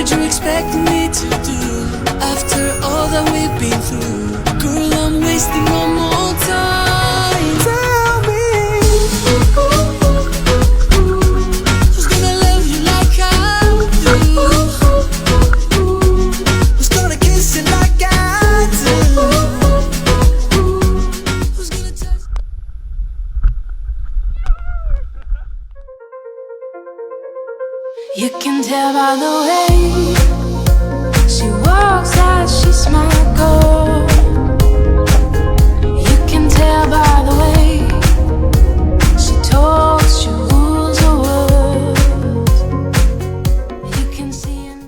What you expect me to do after all that we've been through? Girl, I'm wasting one more time. Tell me, who's gonna love you like I do? Who's gonna kiss you like I do? Who's gonna touch? You can tell by the way she walks that she's my girl. You can tell by the way she talks, she rules her words. You can see in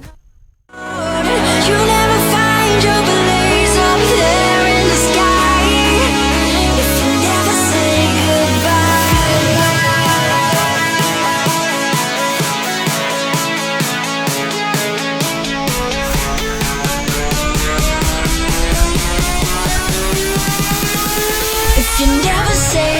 you never find your place up there in the sky if you never say goodbye. If you never say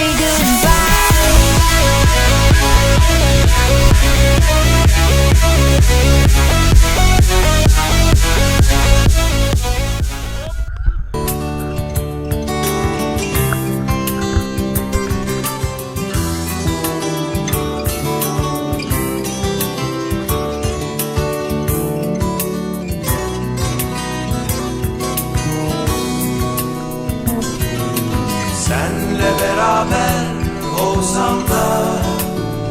senle beraber olsam da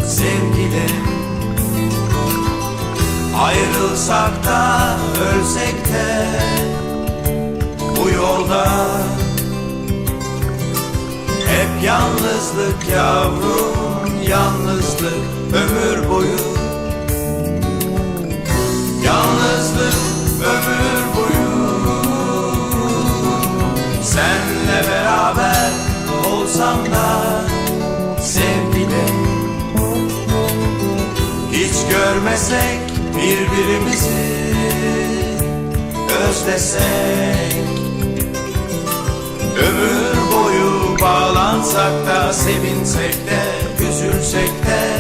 sevgilim, ayrılsak da ölsek de bu yolda hep yalnızlık yavrum, yalnızlık ömür boyu, yalnızlık ömür boyu. Senle beraber olsam da sevgilim, hiç görmesek birbirimizi, özlesek, ömür boyu bağlansak da sevinsek de üzülsek de